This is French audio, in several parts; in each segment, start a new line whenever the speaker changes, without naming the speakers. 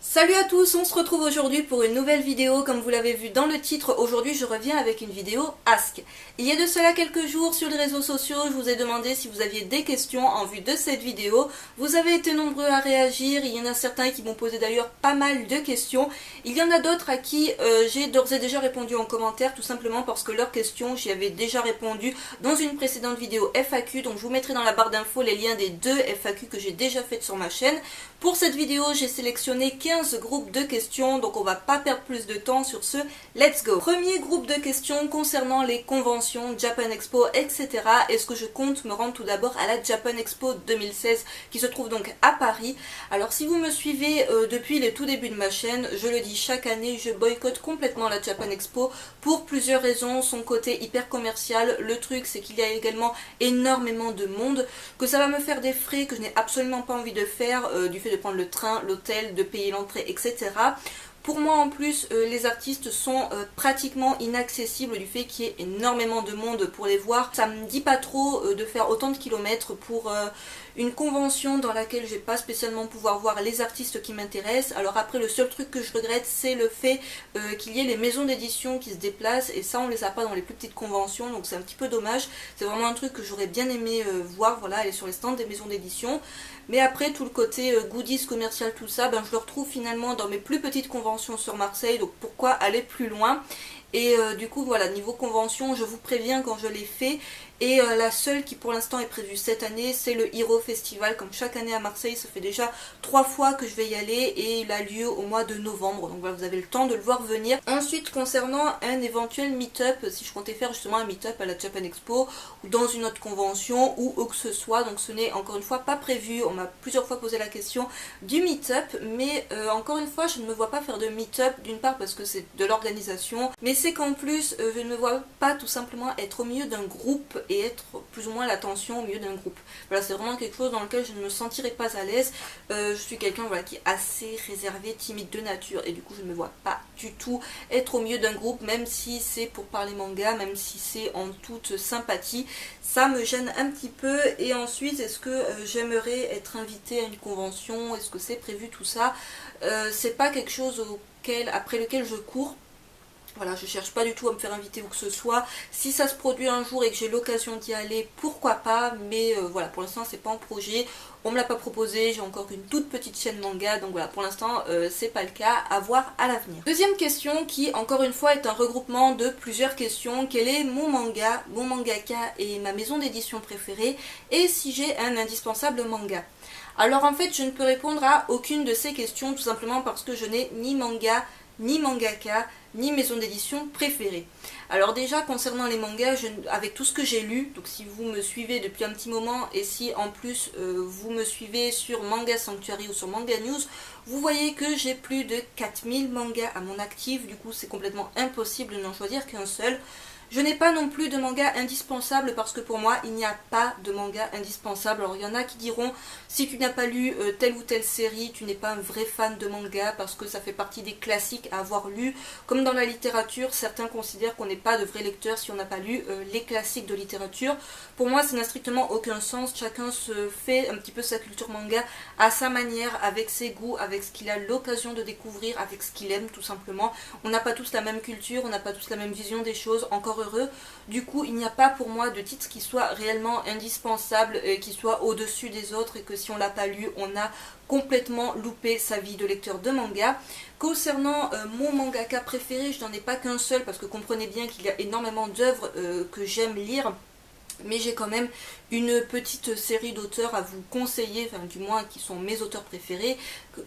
Salut à tous, on se retrouve aujourd'hui pour une nouvelle vidéo. Comme vous l'avez vu dans le titre, aujourd'hui je reviens avec une vidéo Ask. Il y a de cela quelques jours sur les réseaux sociaux, je vous ai demandé si vous aviez des questions en vue de cette vidéo. Vous avez été nombreux à réagir, il y en a certains qui m'ont posé d'ailleurs pas mal de questions. Il y en a d'autres à qui j'ai d'ores et déjà répondu en commentaire, tout simplement parce que leurs questions, j'y avais déjà répondu dans une précédente vidéo FAQ. Donc je vous mettrai dans la barre d'infos les liens des deux FAQ que j'ai déjà faites sur ma chaîne. Pour cette vidéo, j'ai sélectionné 15 groupes de questions, donc on va pas perdre plus de temps sur ce. Let's go! Premier groupe de questions concernant les conventions, Japan Expo, etc. Est-ce que je compte me rendre tout d'abord à la Japan Expo 2016 qui se trouve donc à Paris? Alors si vous me suivez depuis les tout débuts de ma chaîne, je le dis chaque année, je boycotte complètement la Japan Expo pour plusieurs raisons. Son côté hyper commercial, le truc c'est qu'il y a également énormément de monde, que ça va me faire des frais que je n'ai absolument pas envie de faire, du fait de prendre le train, l'hôtel, de payer l'entrée, etc. Pour moi en plus, les artistes sont pratiquement inaccessibles du fait qu'il y ait énormément de monde pour les voir. Ça me dit pas trop de faire autant de kilomètres pour une convention dans laquelle je vais pas spécialement pouvoir voir les artistes qui m'intéressent. Alors après, le seul truc que je regrette, c'est le fait qu'il y ait les maisons d'édition qui se déplacent, et ça on les a pas dans les plus petites conventions, donc c'est un petit peu dommage. C'est vraiment un truc que j'aurais bien aimé voir, voilà, aller sur les stands des maisons d'édition. Mais après, tout le côté goodies, commercial, tout ça, ben, je le retrouve finalement dans mes plus petites conventions sur Marseille, donc pourquoi aller plus loin? Et du coup voilà, niveau convention, je vous préviens quand je l'ai fait. Et la seule qui pour l'instant est prévue cette année, c'est le Hero Festival. Comme chaque année à Marseille, ça fait déjà 3 fois que je vais y aller et il a lieu au mois de novembre. Donc voilà, vous avez le temps de le voir venir. Ensuite, concernant un éventuel meet-up, si je comptais faire justement un meet-up à la Japan Expo ou dans une autre convention ou où que ce soit, donc ce n'est encore une fois pas prévu. On m'a plusieurs fois posé la question du meet-up, mais encore une fois, je ne me vois pas faire de meet-up, d'une part parce que c'est de l'organisation, mais c'est qu'en plus, je ne me vois pas tout simplement être au milieu d'un groupe et être plus ou moins l'attention au milieu d'un groupe. Voilà, c'est vraiment quelque chose dans lequel je ne me sentirais pas à l'aise. Je suis quelqu'un voilà, qui est assez réservé, timide de nature, et du coup je ne me vois pas du tout être au milieu d'un groupe, même si c'est pour parler manga, même si c'est en toute sympathie. Ça me gêne un petit peu. Et ensuite, est-ce que j'aimerais être invitée à une convention? Est-ce que c'est prévu tout ça? C'est pas quelque chose après lequel je cours. Voilà, je cherche pas du tout à me faire inviter où que ce soit. Si ça se produit un jour et que j'ai l'occasion d'y aller, pourquoi pas, mais voilà, pour l'instant c'est pas en projet, on me l'a pas proposé, j'ai encore une toute petite chaîne manga, donc voilà, pour l'instant c'est pas le cas, à voir à l'avenir. Deuxième question qui, encore une fois, est un regroupement de plusieurs questions. Quel est mon manga, mon mangaka et ma maison d'édition préférée, et si j'ai un indispensable manga? Alors en fait, je ne peux répondre à aucune de ces questions, tout simplement parce que je n'ai ni manga, ni mangaka, ni maison d'édition préférée. Alors déjà, concernant les mangas, avec tout ce que j'ai lu, donc si vous me suivez depuis un petit moment, et si en plus vous me suivez sur Manga Sanctuary ou sur Manga News, vous voyez que j'ai plus de 4000 mangas à mon actif. Du coup c'est complètement impossible de n'en choisir qu'un seul. Je n'ai pas non plus de manga indispensable parce que pour moi il n'y a pas de manga indispensable. Alors il y en a qui diront si tu n'as pas lu telle ou telle série, tu n'es pas un vrai fan de manga parce que ça fait partie des classiques à avoir lu. Comme dans la littérature, certains considèrent qu'on n'est pas de vrais lecteurs si on n'a pas lu les classiques de littérature. Pour moi ça n'a strictement aucun sens. Chacun se fait un petit peu sa culture manga à sa manière, avec ses goûts, avec ce qu'il a l'occasion de découvrir, avec ce qu'il aime tout simplement. On n'a pas tous la même culture, on n'a pas tous la même vision des choses, encore heureux. Du coup, il n'y a pas pour moi de titre qui soit réellement indispensable, qui soit au-dessus des autres, et que si on l'a pas lu, on a complètement loupé sa vie de lecteur de manga. Concernant mon mangaka préféré, je n'en ai pas qu'un seul, parce que comprenez bien qu'il y a énormément d'œuvres que j'aime lire. Mais j'ai quand même une petite série d'auteurs à vous conseiller, enfin du moins qui sont mes auteurs préférés,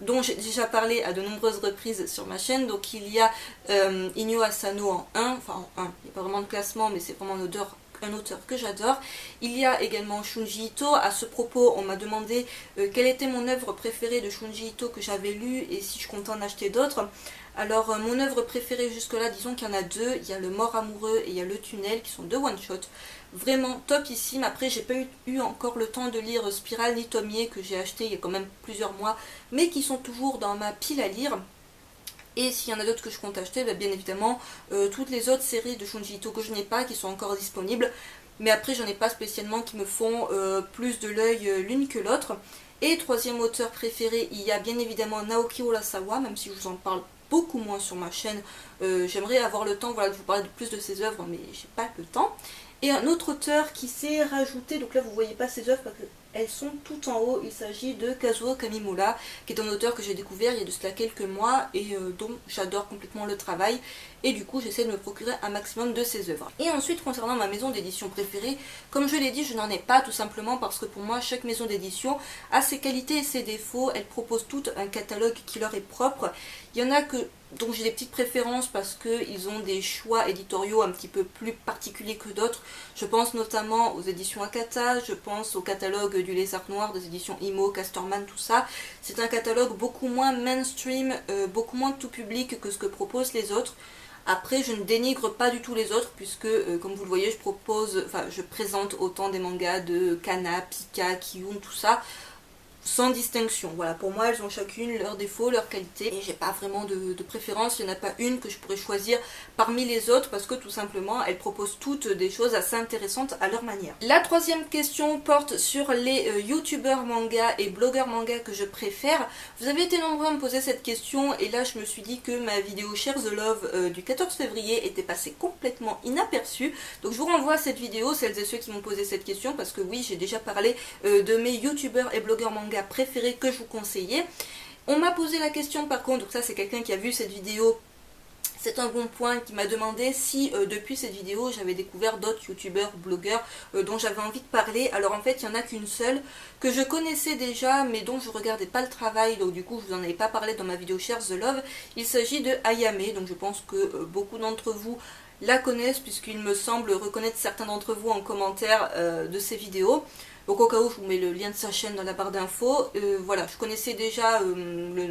dont j'ai déjà parlé à de nombreuses reprises sur ma chaîne. Donc il y a Inyo Asano en 1, enfin en 1, il n'y a pas vraiment de classement, mais c'est vraiment un auteur que j'adore. Il y a également Shunji Ito. À ce propos, on m'a demandé quelle était mon œuvre préférée de Shunji Ito que j'avais lue et si je comptais en acheter d'autres. Alors mon œuvre préférée jusque là, disons qu'il y en a deux, il y a le Mort amoureux et il y a le Tunnel qui sont deux one-shot, vraiment topissime. Après j'ai pas eu encore le temps de lire Spiral ni Tomie que j'ai acheté il y a quand même plusieurs mois, mais qui sont toujours dans ma pile à lire. Et s'il y en a d'autres que je compte acheter, bien évidemment toutes les autres séries de Shunji Ito que je n'ai pas, qui sont encore disponibles. Mais après j'en ai pas spécialement qui me font plus de l'œil l'une que l'autre. Et troisième auteur préféré, il y a bien évidemment Naoki Urasawa, même si je vous en parle beaucoup moins sur ma chaîne. J'aimerais avoir le temps, voilà, de vous parler de plus de ses œuvres, mais j'ai pas le temps. Et un autre auteur qui s'est rajouté, donc là vous voyez pas ses œuvres parce qu'elles sont tout en haut, il s'agit de Kazuo Kamimura, qui est un auteur que j'ai découvert il y a de cela quelques mois et dont j'adore complètement le travail. Et du coup j'essaie de me procurer un maximum de ses œuvres. Et ensuite concernant ma maison d'édition préférée, comme je l'ai dit, je n'en ai pas tout simplement parce que pour moi chaque maison d'édition a ses qualités et ses défauts. Elle propose tout un catalogue qui leur est propre. Il y en a dont j'ai des petites préférences parce qu'ils ont des choix éditoriaux un petit peu plus particuliers que d'autres. Je pense notamment aux éditions Akata, je pense au catalogue du Lézard Noir des éditions Imo, Casterman, tout ça. C'est un catalogue beaucoup moins mainstream, beaucoup moins tout public que ce que proposent les autres. Après, je ne dénigre pas du tout les autres puisque, comme vous le voyez, je présente autant des mangas de Kana, Pika, Kiyun, tout ça, sans distinction. Voilà, pour moi elles ont chacune leurs défauts, leurs qualités et j'ai pas vraiment de préférence. Il n'y en a pas une que je pourrais choisir parmi les autres parce que tout simplement elles proposent toutes des choses assez intéressantes à leur manière. La troisième question porte sur les youtubeurs manga et blogueurs manga que je préfère. Vous avez été nombreux à me poser cette question et là je me suis dit que ma vidéo Share the Love du 14 février était passée complètement inaperçue. Donc je vous renvoie à cette vidéo, celles et ceux qui m'ont posé cette question, parce que oui, j'ai déjà parlé de mes youtubeurs et blogueurs manga préféré que je vous conseillais. On m'a posé la question par contre, donc ça c'est quelqu'un qui a vu cette vidéo, c'est un bon point, qui m'a demandé si depuis cette vidéo j'avais découvert d'autres youtubeurs, blogueurs dont j'avais envie de parler. Alors en fait il n'y en a qu'une seule que je connaissais déjà mais dont je regardais pas le travail, donc du coup je vous en avais pas parlé dans ma vidéo Share the Love. Il s'agit de Ayame, donc je pense que beaucoup d'entre vous la connaissent puisqu'il me semble reconnaître certains d'entre vous en commentaire de ces vidéos. Donc au cas où je vous mets le lien de sa chaîne dans la barre d'infos. Voilà, je connaissais déjà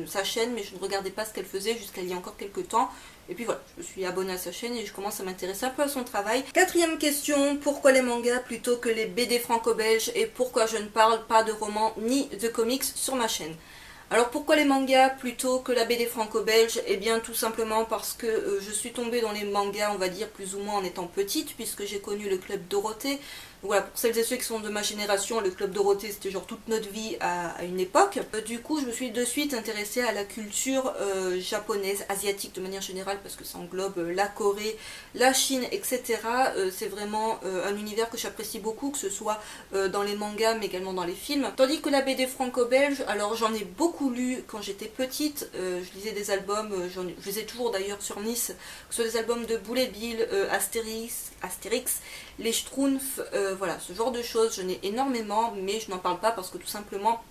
sa chaîne mais je ne regardais pas ce qu'elle faisait jusqu'à il y a encore quelques temps. Et puis voilà, je me suis abonnée à sa chaîne et je commence à m'intéresser un peu à son travail. Quatrième question, pourquoi les mangas plutôt que les BD franco-belges et pourquoi je ne parle pas de romans ni de comics sur ma chaîne? Alors pourquoi les mangas plutôt que la BD franco-belge? Eh bien tout simplement parce que je suis tombée dans les mangas, on va dire plus ou moins en étant petite, puisque j'ai connu le Club Dorothée. Voilà, pour celles et ceux qui sont de ma génération, le Club Dorothée c'était genre toute notre vie à une époque. Du coup je me suis de suite intéressée à la culture japonaise, asiatique de manière générale, parce que ça englobe la Corée, la Chine, etc. C'est vraiment un univers que j'apprécie beaucoup, que ce soit dans les mangas mais également dans les films. Tandis que la BD franco-belge, alors j'en ai beaucoup lu quand j'étais petite, je lisais des albums, je lisais toujours d'ailleurs sur Nice, que ce soit des albums de Boule et Bill, Astérix, les Schtroumpfs, voilà, ce genre de choses, j'en ai énormément, mais je n'en parle pas parce que tout simplement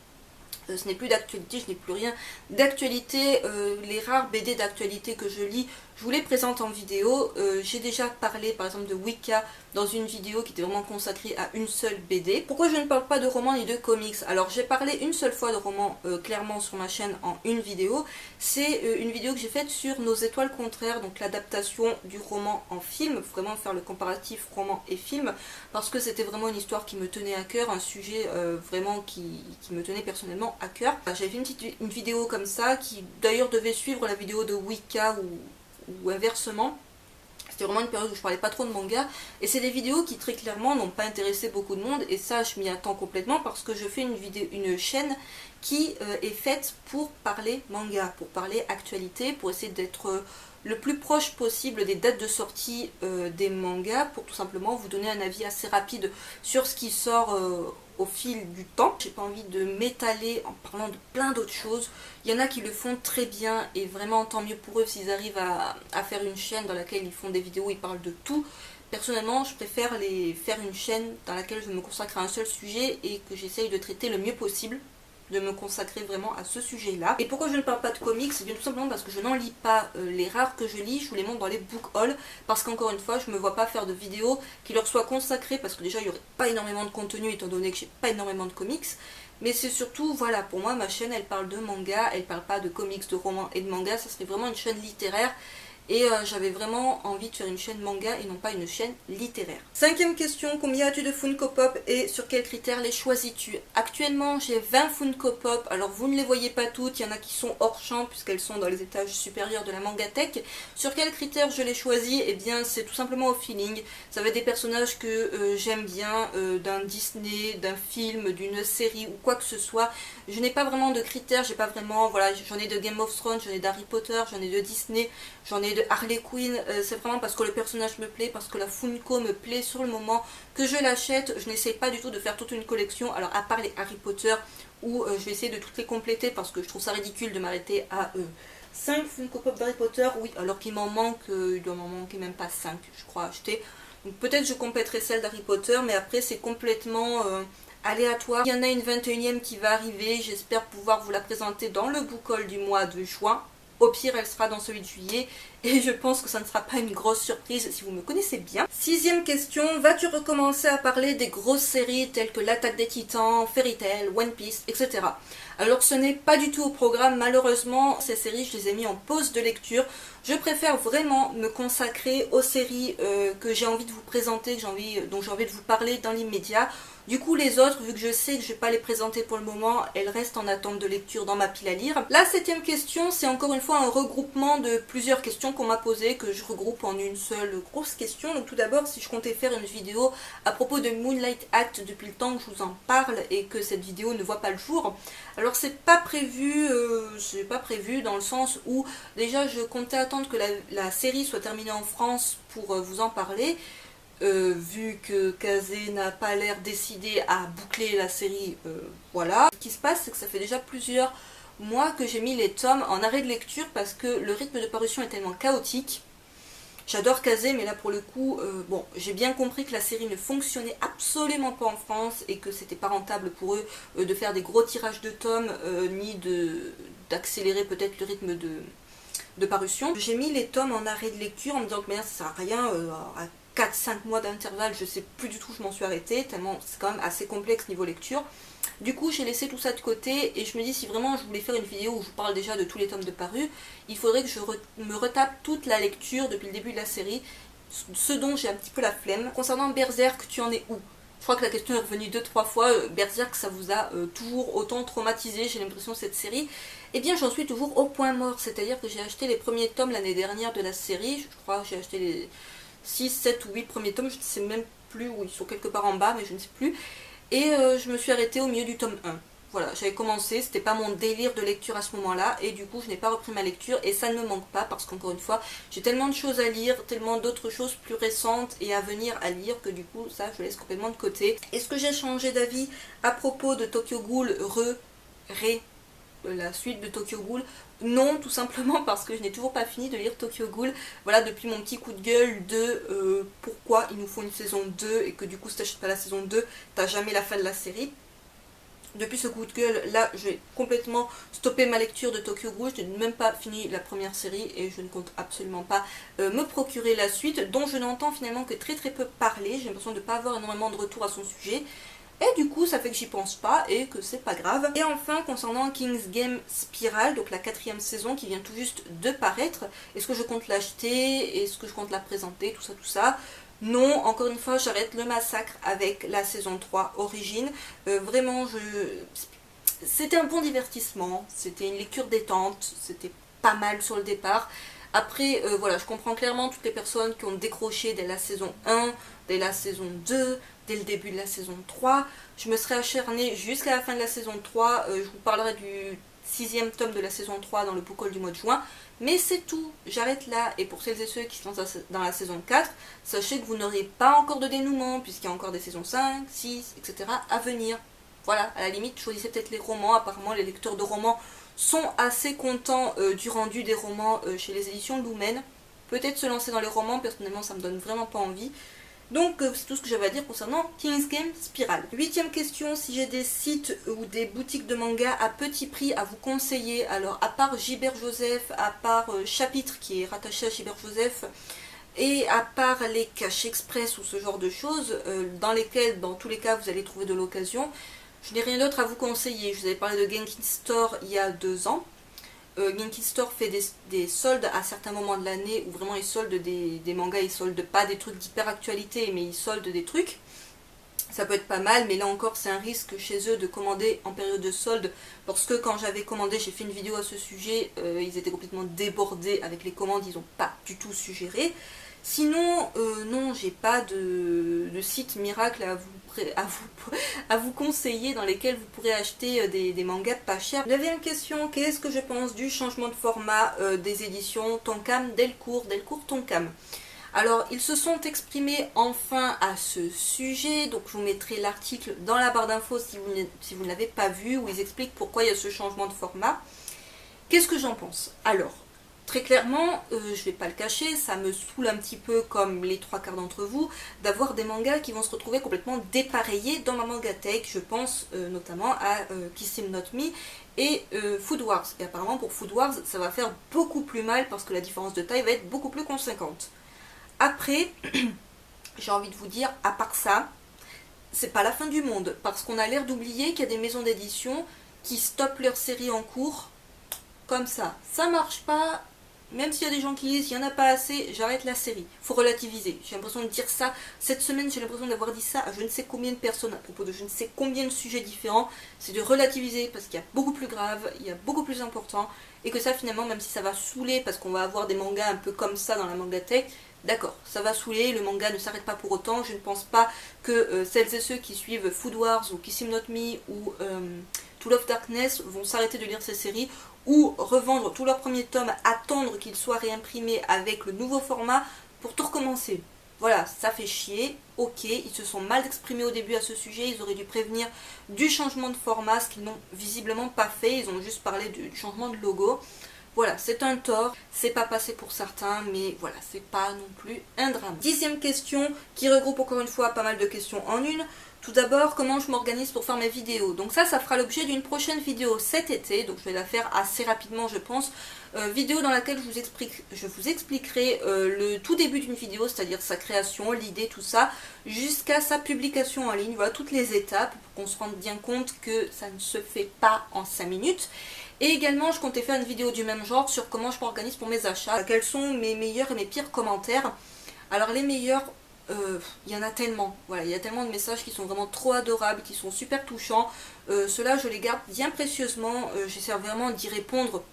ce n'est plus d'actualité, je n'ai plus rien d'actualité. Les rares BD d'actualité que je lis, je vous les présente en vidéo. J'ai déjà parlé par exemple de Wicca dans une vidéo qui était vraiment consacrée à une seule BD. Pourquoi je ne parle pas de romans ni de comics? Alors j'ai parlé une seule fois de romans clairement sur ma chaîne en une vidéo. C'est une vidéo que j'ai faite sur Nos étoiles contraires, donc l'adaptation du roman en film, vraiment faire le comparatif roman et film, parce que c'était vraiment une histoire qui me tenait à cœur, un sujet vraiment qui me tenait personnellement à cœur. J'avais fait une vidéo comme ça qui d'ailleurs devait suivre la vidéo de Wicca ou inversement. C'était vraiment une période où je parlais pas trop de manga et c'est des vidéos qui très clairement n'ont pas intéressé beaucoup de monde et ça je m'y attends complètement parce que je fais une chaîne qui est faite pour parler manga, pour parler actualité, pour essayer d'être le plus proche possible des dates de sortie des mangas pour tout simplement vous donner un avis assez rapide sur ce qui sort au fil du temps. J'ai pas envie de m'étaler en parlant de plein d'autres choses. Il y en a qui le font très bien et vraiment tant mieux pour eux s'ils arrivent à faire une chaîne dans laquelle ils font des vidéos, ils parlent de tout. Personnellement, je préfère faire une chaîne dans laquelle je me consacre à un seul sujet et que j'essaye de traiter le mieux possible, de me consacrer vraiment à ce sujet-là. Et pourquoi je ne parle pas de comics? C'est bien tout simplement parce que je n'en lis pas. Les rares que je lis, je vous les montre dans les book hauls, parce qu'encore une fois, je ne me vois pas faire de vidéos qui leur soient consacrées, parce que déjà, il n'y aurait pas énormément de contenu, étant donné que j'ai pas énormément de comics. Mais c'est surtout, voilà, pour moi, ma chaîne, elle parle de manga, elle parle pas de comics, de romans et de manga, ça serait vraiment une chaîne littéraire. et j'avais vraiment envie de faire une chaîne manga et non pas une chaîne littéraire. Cinquième question, combien as-tu de Funko Pop et sur quels critères les choisis-tu? Actuellement j'ai 20 Funko Pop, alors vous ne les voyez pas toutes, il y en a qui sont hors champ puisqu'elles sont dans les étages supérieurs de la Mangatech. Sur quels critères je les choisis? Eh bien c'est tout simplement au feeling. Ça va être des personnages que j'aime bien, d'un Disney, d'un film, d'une série ou quoi que ce soit. Je n'ai pas vraiment de critères, j'ai pas vraiment, voilà, j'en ai de Game of Thrones, j'en ai d'Harry Potter, j'en ai de Disney, j'en ai de Harley Quinn. C'est vraiment parce que le personnage me plaît, parce que la Funko me plaît sur le moment que je l'achète. Je n'essaie pas du tout de faire toute une collection, alors à part les Harry Potter où je vais essayer de toutes les compléter parce que je trouve ça ridicule de m'arrêter à 5 Funko Pop d'Harry Potter, oui, alors qu'il m'en manque, il doit m'en manquer même pas 5, je crois, à acheter. Donc peut-être je compléterai celle d'Harry Potter, mais après c'est complètement aléatoire. Il y en a une 21e qui va arriver, j'espère pouvoir vous la présenter dans le book haul du mois de juin. Au pire, elle sera dans celui de juillet et je pense que ça ne sera pas une grosse surprise si vous me connaissez bien. Sixième question, vas-tu recommencer à parler des grosses séries telles que l'Attaque des Titans, Fairy Tail, One Piece, etc. Alors ce n'est pas du tout au programme, malheureusement, ces séries je les ai mis en pause de lecture. Je préfère vraiment me consacrer aux séries que j'ai envie de vous présenter, dont j'ai envie de vous parler dans l'immédiat. Du coup les autres, vu que je sais que je ne vais pas les présenter pour le moment, elles restent en attente de lecture dans ma pile à lire. La septième question, c'est encore une fois un regroupement de plusieurs questions qu'on m'a posées, que je regroupe en une seule grosse question. Donc tout d'abord, si je comptais faire une vidéo à propos de Moonlight Act depuis le temps que je vous en parle et que cette vidéo ne voit pas le jour, alors c'est pas prévu dans le sens où déjà je comptais attendre que la série soit terminée en France pour vous en parler. Vu que Kazé n'a pas l'air décidé à boucler la série, voilà. Ce qui se passe, c'est que ça fait déjà plusieurs mois que j'ai mis les tomes en arrêt de lecture parce que le rythme de parution est tellement chaotique. J'adore Kazé, mais là pour le coup, bon, j'ai bien compris que la série ne fonctionnait absolument pas en France et que c'était pas rentable pour eux de faire des gros tirages de tomes, ni d'accélérer peut-être le rythme de parution. J'ai mis les tomes en arrêt de lecture en me disant que ça sert à rien, à 4-5 mois d'intervalle, je sais plus du tout où je m'en suis arrêtée, tellement c'est quand même assez complexe niveau lecture. Du coup j'ai laissé tout ça de côté et je me dis si vraiment je voulais faire une vidéo où je vous parle déjà de tous les tomes de parus, il faudrait que je me retape toute la lecture depuis le début de la série, ce dont j'ai un petit peu la flemme. Concernant Berserk, tu en es où? Je crois que la question est revenue 2-3 fois, Berserk ça vous a toujours autant traumatisé, j'ai l'impression, cette série. Eh bien j'en suis toujours au point mort, c'est-à-dire que j'ai acheté les premiers tomes l'année dernière de la série, je crois que j'ai acheté les 6, 7 ou 8 premiers tomes, je ne sais même plus où ils sont, quelque part en bas mais je ne sais plus. Et je me suis arrêtée au milieu du tome 1. Voilà, j'avais commencé, c'était pas mon délire de lecture à ce moment-là et du coup je n'ai pas repris ma lecture et ça ne me manque pas parce qu'encore une fois j'ai tellement de choses à lire, tellement d'autres choses plus récentes et à venir à lire que du coup ça je laisse complètement de côté. Est-ce que j'ai changé d'avis à propos de Tokyo Ghoul la suite de Tokyo Ghoul? Non, tout simplement parce que je n'ai toujours pas fini de lire Tokyo Ghoul. Voilà, depuis mon petit coup de gueule de pourquoi il nous faut une saison 2 et que du coup si t'achètes pas la saison 2, t'as jamais la fin de la série. Depuis ce coup de gueule, là, je vais complètement stopper ma lecture de Tokyo Ghoul. Je n'ai même pas fini la première série et je ne compte absolument pas me procurer la suite, dont je n'entends finalement que très peu parler. J'ai l'impression de ne pas avoir énormément de retour à son sujet. Et du coup, ça fait que j'y pense pas et que c'est pas grave. Et enfin, concernant King's Game Spiral, donc la 4e saison qui vient tout juste de paraître, est-ce que je compte l'acheter? Est-ce que je compte la présenter? Tout ça. Non, encore une fois, j'arrête le massacre avec la saison 3 Origine. Vraiment, c'était un bon divertissement, c'était une lecture détente, c'était pas mal sur le départ. Après, voilà, je comprends clairement toutes les personnes qui ont décroché dès la saison 1, dès la saison 2, dès le début de la saison 3. Je me serais acharnée jusqu'à la fin de la saison 3. Je vous parlerai du 6e tome de la saison 3 dans le book haul du mois de juin. Mais c'est tout, j'arrête là. Et pour celles et ceux qui sont dans la saison 4, sachez que vous n'aurez pas encore de dénouement, puisqu'il y a encore des saisons 5, 6, etc. à venir. Voilà, à la limite, choisissez peut-être les romans. Apparemment, les lecteurs de romans sont assez contents du rendu des romans chez les éditions Lumen. Peut-être se lancer dans les romans, personnellement ça me donne vraiment pas envie. Donc c'est tout ce que j'avais à dire concernant King's Game Spiral. 8e question, si j'ai des sites ou des boutiques de manga à petit prix à vous conseiller. Alors à part Gibert Joseph, à part Chapitre qui est rattaché à Gibert Joseph, et à part les Cash Express ou ce genre de choses, dans lesquels dans tous les cas vous allez trouver de l'occasion, je n'ai rien d'autre à vous conseiller. Je vous avais parlé de Genkin Store il y a 2 ans. Genki Store fait des soldes à certains moments de l'année où vraiment ils soldent des mangas, ils soldent pas des trucs d'hyper actualité mais ils soldent des trucs. Ça peut être pas mal, mais là encore c'est un risque chez eux de commander en période de solde, parce que quand j'avais commandé, j'ai fait une vidéo à ce sujet, ils étaient complètement débordés avec les commandes, ils n'ont pas du tout su gérer. Sinon, non, j'ai pas de site miracle à vous conseiller dans lesquels vous pourrez acheter des mangas pas chers. J'avais une question, qu'est-ce que je pense du changement de format des éditions Tonkam, Delcourt Tonkam? Alors, ils se sont exprimés enfin à ce sujet, donc je vous mettrai l'article dans la barre d'infos si vous ne l'avez pas vu, où ils expliquent pourquoi il y a ce changement de format. Qu'est-ce que j'en pense? Alors, très clairement, je vais pas le cacher, ça me saoule un petit peu, comme les trois quarts d'entre vous, d'avoir des mangas qui vont se retrouver complètement dépareillés dans ma mangatech. Je pense notamment à Kiss Him Not Me et Food Wars. Et apparemment pour Food Wars, ça va faire beaucoup plus mal parce que la différence de taille va être beaucoup plus conséquente. Après, j'ai envie de vous dire, à part ça, c'est pas la fin du monde, parce qu'on a l'air d'oublier qu'il y a des maisons d'édition qui stoppent leur série en cours, comme ça. Ça marche pas, même s'il y a des gens qui disent, il n'y en a pas assez, j'arrête la série. Faut relativiser. J'ai l'impression de dire ça, cette semaine j'ai l'impression d'avoir dit ça à je ne sais combien de personnes, à propos de je ne sais combien de sujets différents, c'est de relativiser, parce qu'il y a beaucoup plus grave, il y a beaucoup plus important, et que ça finalement, même si ça va saouler, parce qu'on va avoir des mangas un peu comme ça dans la mangatech, d'accord, ça va saouler, le manga ne s'arrête pas pour autant. Je ne pense pas que celles et ceux qui suivent Food Wars ou Kiss Him Not Me ou To Love Darkness vont s'arrêter de lire ces séries ou revendre tous leurs premiers tomes, attendre qu'ils soient réimprimés avec le nouveau format pour tout recommencer. Voilà, ça fait chier, ok, ils se sont mal exprimés au début à ce sujet, ils auraient dû prévenir du changement de format, ce qu'ils n'ont visiblement pas fait, ils ont juste parlé du changement de logo. Voilà, c'est un tort, c'est pas passé pour certains, mais voilà, c'est pas non plus un drame. 10e question, qui regroupe encore une fois pas mal de questions en une. Tout d'abord, comment je m'organise pour faire mes vidéos? Donc ça fera l'objet d'une prochaine vidéo cet été, donc je vais la faire assez rapidement je pense. Vidéo dans laquelle je vous expliquerai le tout début d'une vidéo, c'est-à-dire sa création, l'idée, tout ça, jusqu'à sa publication en ligne. Voilà, toutes les étapes, pour qu'on se rende bien compte que ça ne se fait pas en 5 minutes. Et également, je comptais faire une vidéo du même genre sur comment je m'organise pour mes achats, quels sont mes meilleurs et mes pires commentaires. Alors les meilleurs, il y en a tellement, voilà, il y a tellement de messages qui sont vraiment trop adorables, qui sont super touchants. Ceux-là, je les garde bien précieusement, j'essaie vraiment d'y répondre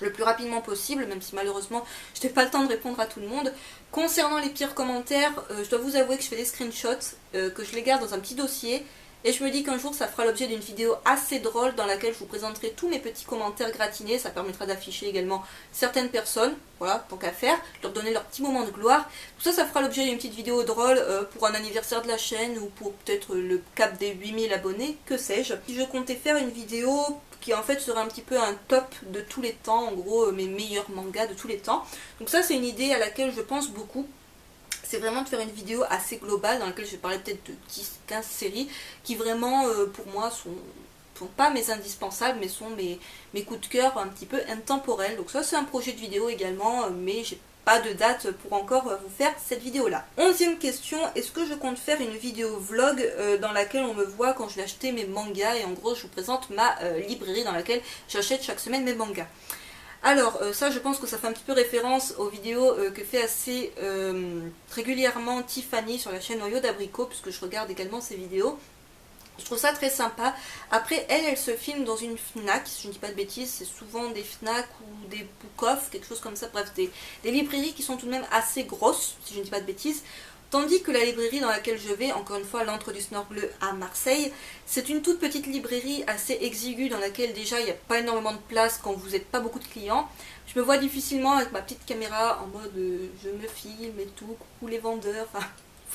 le plus rapidement possible, même si malheureusement je n'ai pas le temps de répondre à tout le monde. Concernant les pires commentaires, je dois vous avouer que je fais des screenshots, que je les garde dans un petit dossier. Et je me dis qu'un jour ça fera l'objet d'une vidéo assez drôle dans laquelle je vous présenterai tous mes petits commentaires gratinés. Ça permettra d'afficher également certaines personnes, voilà, tant qu'à faire, leur donner leur petit moment de gloire. Tout ça, ça fera l'objet d'une petite vidéo drôle pour un anniversaire de la chaîne ou pour peut-être le cap des 8000 abonnés, que sais-je. Je comptais faire une vidéo qui en fait serait un petit peu un top de tous les temps, en gros mes meilleurs mangas de tous les temps. Donc ça c'est une idée à laquelle je pense beaucoup. C'est vraiment de faire une vidéo assez globale dans laquelle je vais parler peut-être de 10-15 séries qui vraiment pour moi sont pas mes indispensables mais sont mes coups de cœur un petit peu intemporels. Donc ça c'est un projet de vidéo également mais j'ai pas de date pour encore vous faire cette vidéo là. 11e question, est-ce que je compte faire une vidéo vlog dans laquelle on me voit quand je vais acheter mes mangas et en gros je vous présente ma librairie dans laquelle j'achète chaque semaine mes mangas. Alors ça je pense que ça fait un petit peu référence aux vidéos que fait assez régulièrement Tiffany sur la chaîne Noyau d'Abricot, puisque je regarde également ses vidéos. Je trouve ça très sympa. Après elle se filme dans une Fnac, si je ne dis pas de bêtises, c'est souvent des Fnac ou des Bookoff, quelque chose comme ça, bref des librairies qui sont tout de même assez grosses, si je ne dis pas de bêtises. Tandis que la librairie dans laquelle je vais, encore une fois l'Antre du Snore Bleu à Marseille, c'est une toute petite librairie assez exiguë dans laquelle déjà il n'y a pas énormément de place quand vous n'êtes pas beaucoup de clients. Je me vois difficilement avec ma petite caméra en mode je me filme et tout, coucou les vendeurs, enfin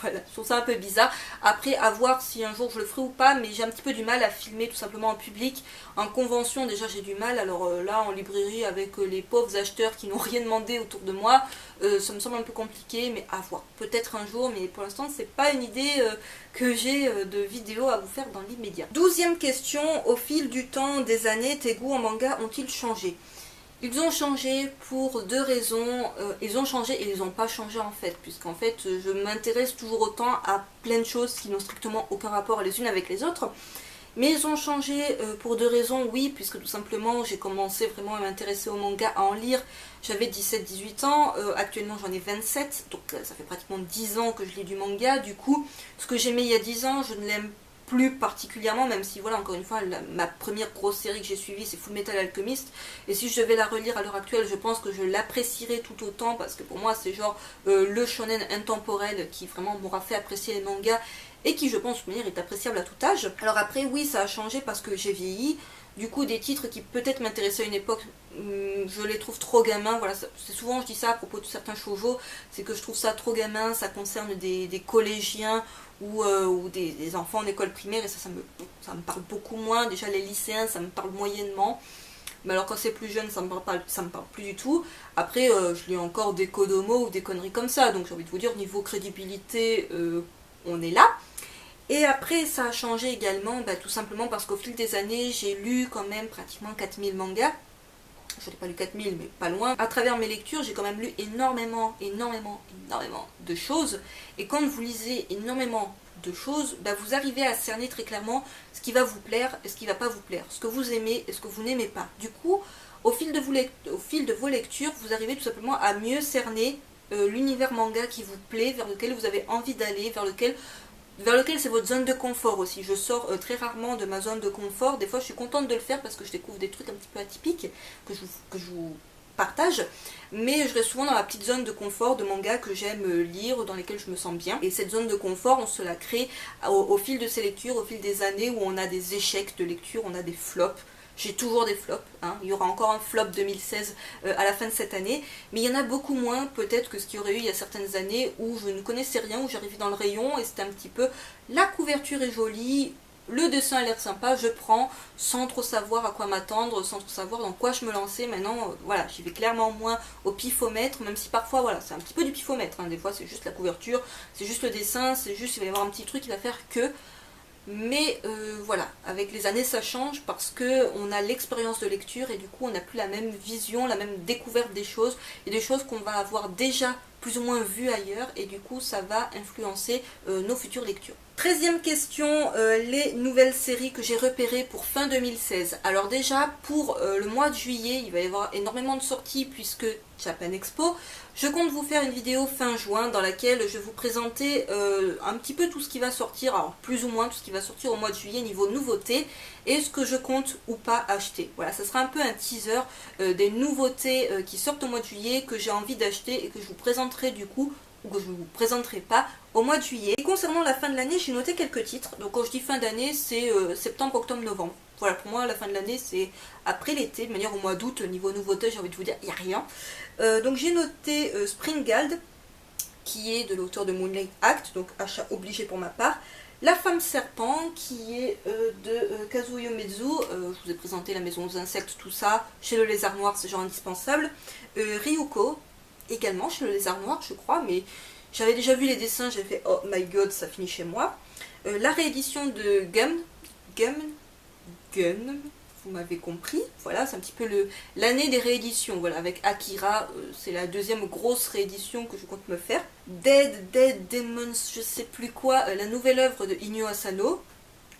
voilà, je trouve ça un peu bizarre. Après, à voir si un jour je le ferai ou pas, mais j'ai un petit peu du mal à filmer tout simplement en public. En convention, déjà j'ai du mal, alors là en librairie avec les pauvres acheteurs qui n'ont rien demandé autour de moi, ça me semble un peu compliqué, mais à voir. Peut-être un jour, mais pour l'instant c'est pas une idée que j'ai de vidéo à vous faire dans l'immédiat. 12e question, au fil du temps, des années, tes goûts en manga ont-ils changé ? Ils ont changé pour deux raisons, ils ont changé et ils n'ont pas changé en fait, puisqu'en fait je m'intéresse toujours autant à plein de choses qui n'ont strictement aucun rapport les unes avec les autres. Mais ils ont changé pour deux raisons, oui, puisque tout simplement j'ai commencé vraiment à m'intéresser au manga, à en lire. J'avais 17-18 ans, actuellement j'en ai 27, donc ça fait pratiquement 10 ans que je lis du manga. Du coup, ce que j'aimais il y a 10 ans, je ne l'aime plus particulièrement, même si voilà, encore une fois, ma première grosse série que j'ai suivie c'est Full Metal Alchemist, et si je devais la relire à l'heure actuelle, je pense que je l'apprécierais tout autant, parce que pour moi c'est genre le shonen intemporel qui vraiment m'aura fait apprécier les mangas, et qui je pense de toute manière est appréciable à tout âge. Alors après oui, ça a changé parce que j'ai vieilli, du coup des titres qui peut-être m'intéressaient à une époque, je les trouve trop gamins, voilà, c'est souvent je dis ça à propos de certains shoujo, c'est que je trouve ça trop gamin, ça concerne des collégiens ou des enfants en école primaire, et ça me parle beaucoup moins. Déjà les lycéens ça me parle moyennement, mais alors quand c'est plus jeune ça me parle plus du tout. Après je lis encore des Kodomo ou des conneries comme ça, donc j'ai envie de vous dire niveau crédibilité on est là. Et après ça a changé également, tout simplement parce qu'au fil des années j'ai lu quand même pratiquement 4000 mangas. Je n'ai pas lu 4000 mais pas loin. À travers mes lectures j'ai quand même lu énormément de choses, et quand vous lisez énormément de choses, vous arrivez à cerner très clairement ce qui va vous plaire et ce qui ne va pas vous plaire, ce que vous aimez et ce que vous n'aimez pas. Du coup, au fil de vos lectures, vous arrivez tout simplement à mieux cerner l'univers manga qui vous plaît, vers lequel vous avez envie d'aller, vers lequel c'est votre zone de confort aussi. Je sors très rarement de ma zone de confort. Des fois je suis contente de le faire parce que je découvre des trucs un petit peu atypiques que je vous partage, mais je reste souvent dans ma petite zone de confort de manga que j'aime lire, dans lesquels je me sens bien. Et cette zone de confort, on se la crée au fil de ces lectures, au fil des années où on a des échecs de lecture, on a des flops. J'ai toujours des flops, hein. Il y aura encore un flop 2016 à la fin de cette année, mais il y en a beaucoup moins peut-être que ce qu'il y aurait eu il y a certaines années où je ne connaissais rien, où j'arrivais dans le rayon et c'était un petit peu la couverture est jolie, le dessin a l'air sympa, je prends sans trop savoir à quoi m'attendre, sans trop savoir dans quoi je me lançais. Maintenant voilà, j'y vais clairement moins au pifomètre, même si parfois voilà, c'est un petit peu du pifomètre, hein. Des fois c'est juste la couverture, c'est juste le dessin, c'est juste il va y avoir un petit truc qui va faire que... Mais voilà, avec les années ça change parce que on a l'expérience de lecture et du coup on n'a plus la même vision, la même découverte des choses, et des choses qu'on va avoir déjà plus ou moins vues ailleurs, et du coup ça va influencer nos futures lectures. 13e question, les nouvelles séries que j'ai repérées pour fin 2016. Alors déjà pour le mois de juillet, il va y avoir énormément de sorties puisque Japan Expo. Je compte vous faire une vidéo fin juin dans laquelle je vais vous présenter un petit peu tout ce qui va sortir, alors plus ou moins tout ce qui va sortir au mois de juillet niveau nouveautés, et ce que je compte ou pas acheter. Voilà, ça sera un peu un teaser des nouveautés qui sortent au mois de juillet, que j'ai envie d'acheter et que je vous présenterai du coup, ou que je ne vous présenterai pas au mois de juillet. Et concernant la fin de l'année, j'ai noté quelques titres. Donc quand je dis fin d'année, c'est septembre, octobre, novembre. Voilà, pour moi la fin de l'année c'est après l'été, de manière au mois d'août, niveau nouveauté, j'ai envie de vous dire, il n'y a rien. Donc j'ai noté Springald, qui est de l'auteur de Moonlight Act, donc achat obligé pour ma part. La femme serpent, qui est de Kazuo Uematsu, je vous ai présenté la maison aux insectes, tout ça, chez le lézard noir, c'est genre indispensable. Ryuko, également chez le lézard noir je crois, mais j'avais déjà vu les dessins, j'ai fait oh my god, ça finit chez moi. La réédition de Gun, vous m'avez compris, voilà, c'est un petit peu l'année des rééditions, voilà, avec Akira, c'est la deuxième grosse réédition que je compte me faire. Dead Demons, je sais plus quoi, la nouvelle œuvre de Inyo Asano.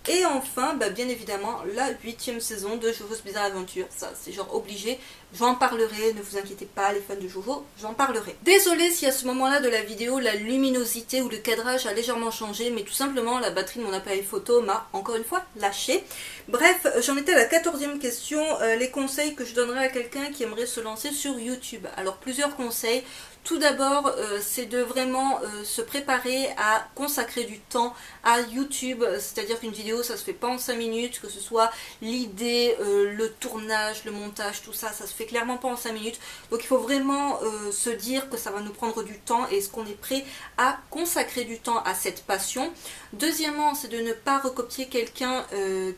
Et enfin, bien évidemment, la 8e saison de JoJo's Bizarre Adventure. Ça, c'est genre obligé. J'en parlerai, ne vous inquiétez pas, les fans de JoJo, j'en parlerai. Désolée si à ce moment-là de la vidéo, la luminosité ou le cadrage a légèrement changé, mais tout simplement, la batterie de mon appareil photo m'a, encore une fois, lâché. Bref, j'en étais à la 14e question, les conseils que je donnerais à quelqu'un qui aimerait se lancer sur YouTube. Alors, plusieurs conseils. Tout d'abord, c'est de vraiment se préparer à consacrer du temps à YouTube, c'est-à-dire qu'une vidéo, ça se fait pas en 5 minutes, que ce soit l'idée, le tournage, le montage, tout ça, ça se fait clairement pas en 5 minutes. Donc il faut vraiment se dire que ça va nous prendre du temps, et est-ce qu'on est prêt à consacrer du temps à cette passion. Deuxièmement, c'est de ne pas recopier quelqu'un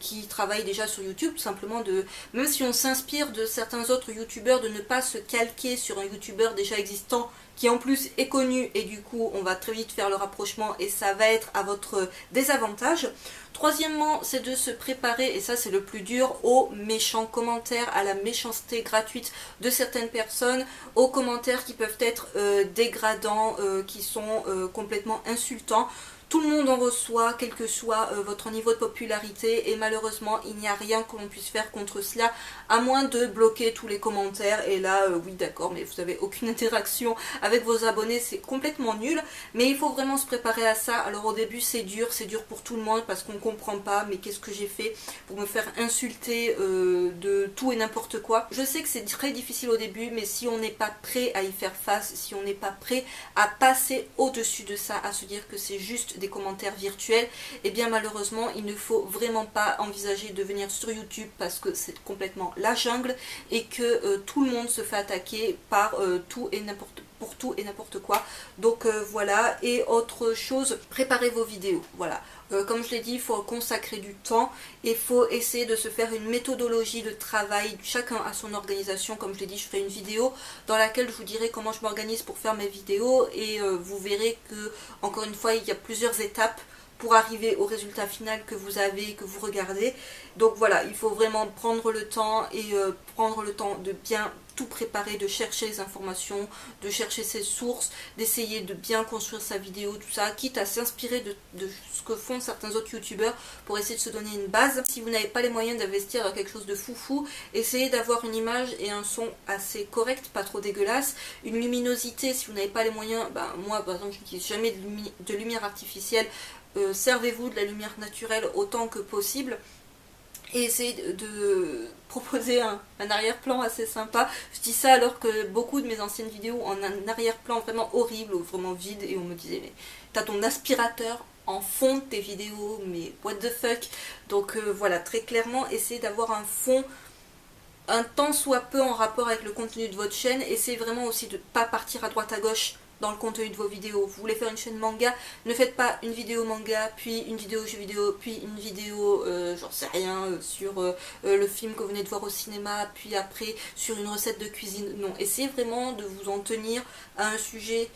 qui travaille déjà sur YouTube, tout simplement même si on s'inspire de certains autres youtubeurs, de ne pas se calquer sur un youtubeur déjà existant qui en plus est connu, et du coup on va très vite faire le rapprochement et ça va être à votre désavantage. Troisièmement, c'est de se préparer, et ça c'est le plus dur, aux méchants commentaires, à la méchanceté gratuite de certaines personnes, aux commentaires qui peuvent être dégradants, qui sont complètement insultants. Tout le monde en reçoit, quel que soit votre niveau de popularité, et malheureusement il n'y a rien que l'on puisse faire contre cela, à moins de bloquer tous les commentaires. Et là oui d'accord, mais vous n'avez aucune interaction avec vos abonnés, c'est complètement nul. Mais il faut vraiment se préparer à ça. Alors au début c'est dur pour tout le monde parce qu'on ne comprend pas, mais qu'est-ce que j'ai fait pour me faire insulter de tout et n'importe quoi. Je sais que c'est très difficile au début, mais si on n'est pas prêt à y faire face, si on n'est pas prêt à passer au-dessus de ça, à se dire que c'est juste des commentaires virtuels, et bien malheureusement il ne faut vraiment pas envisager de venir sur YouTube parce que c'est complètement la jungle et que tout le monde se fait attaquer par tout et n'importe quoi. Donc voilà. Et autre chose, préparez vos vidéos, voilà. Comme je l'ai dit, il faut consacrer du temps et il faut essayer de se faire une méthodologie de travail, chacun à son organisation. Comme je l'ai dit, je ferai une vidéo dans laquelle je vous dirai comment je m'organise pour faire mes vidéos, et vous verrez que, encore une fois, il y a plusieurs étapes pour arriver au résultat final que vous avez, que vous regardez. Donc voilà, il faut vraiment prendre le temps, et prendre le temps de bien tout préparer, de chercher les informations, de chercher ses sources, d'essayer de bien construire sa vidéo, tout ça, quitte à s'inspirer de ce que font certains autres youtubeurs pour essayer de se donner une base. Si vous n'avez pas les moyens d'investir dans quelque chose de foufou, essayez d'avoir une image et un son assez correct, pas trop dégueulasse, une luminosité. Si vous n'avez pas les moyens, moi par exemple je n'utilise jamais de lumière artificielle, servez-vous de la lumière naturelle autant que possible. Et essayez de proposer un arrière-plan assez sympa. Je dis ça alors que beaucoup de mes anciennes vidéos ont un arrière-plan vraiment horrible ou vraiment vide, et on me disait mais t'as ton aspirateur en fond de tes vidéos, mais what the fuck. Donc voilà, très clairement essayez d'avoir un fond un tant soit peu en rapport avec le contenu de votre chaîne. Essayez vraiment aussi de ne pas partir à droite à gauche dans le contenu de vos vidéos. Vous voulez faire une chaîne manga, ne faites pas une vidéo manga, puis une vidéo jeu vidéo, puis une vidéo, j'en sais rien, sur le film que vous venez de voir au cinéma, puis après sur une recette de cuisine. Non, essayez vraiment de vous en tenir à un sujet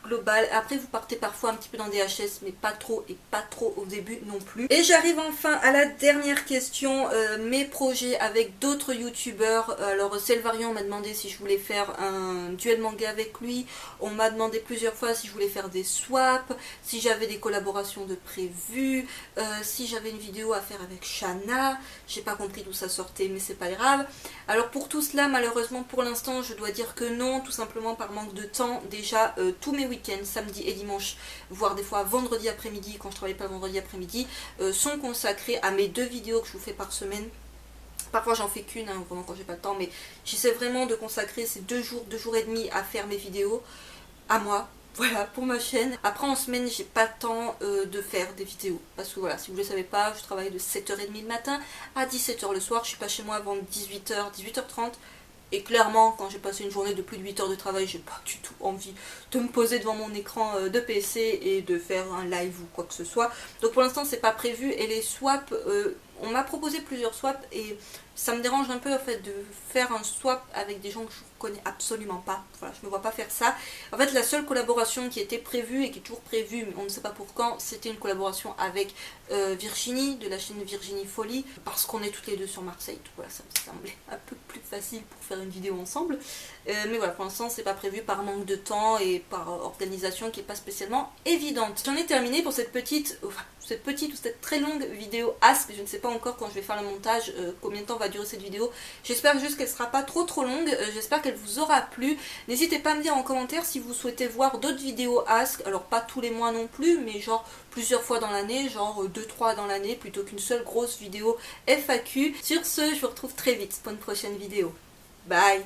global. Après vous partez parfois un petit peu dans des HS, mais pas trop, et pas trop au début non plus. Et j'arrive enfin à la dernière question, mes projets avec d'autres youtubeurs. Alors Selvarion m'a demandé si je voulais faire un duel manga avec lui, on m'a demandé plusieurs fois si je voulais faire des swaps, si j'avais des collaborations de prévues, si j'avais une vidéo à faire avec Shana. J'ai pas compris d'où ça sortait, mais c'est pas grave. Alors pour tout cela, malheureusement pour l'instant je dois dire que non, tout simplement par manque de temps. Déjà tous mes week-ends, samedi et dimanche, voire des fois vendredi après-midi, quand je travaille pas vendredi après-midi, sont consacrés à mes 2 vidéos que je vous fais par semaine. Parfois j'en fais qu'une, hein, vraiment quand j'ai pas le temps, mais j'essaie vraiment de consacrer ces 2 jours et demi à faire mes vidéos, à moi. Voilà, pour ma chaîne. Après en semaine j'ai pas le temps de faire des vidéos, parce que voilà, si vous ne le savez pas, je travaille de 7h30 le matin à 17h le soir. Je suis pas chez moi avant 18h, 18h30. Et clairement, quand j'ai passé une journée de plus de 8 heures de travail, j'ai pas du tout envie de me poser devant mon écran de PC et de faire un live ou quoi que ce soit. Donc pour l'instant, c'est pas prévu. Et les swaps, on m'a proposé plusieurs swaps, et ça me dérange un peu en fait de faire un swap avec des gens que je connais absolument pas. Voilà, je me vois pas faire ça. En fait, la seule collaboration qui était prévue et qui est toujours prévue, mais on ne sait pas pour quand, c'était une collaboration avec Virginie, de la chaîne Virginie Folie, parce qu'on est toutes les deux sur Marseille. Donc voilà, ça me semblait un peu plus facile pour faire une vidéo ensemble. Mais voilà, pour l'instant, c'est pas prévu par manque de temps et par organisation qui est pas spécialement évidente. J'en ai terminé pour cette petite ou cette très longue vidéo Ask. Je ne sais pas encore quand je vais faire le montage combien de temps va durer cette vidéo. J'espère juste qu'elle sera pas trop longue. J'espère qu'elle vous aura plu. N'hésitez pas à me dire en commentaire si vous souhaitez voir d'autres vidéos Ask. Alors pas tous les mois non plus, mais genre plusieurs fois dans l'année, genre 2-3 dans l'année, plutôt qu'une seule grosse vidéo FAQ. Sur ce, je vous retrouve très vite pour une prochaine vidéo. Bye!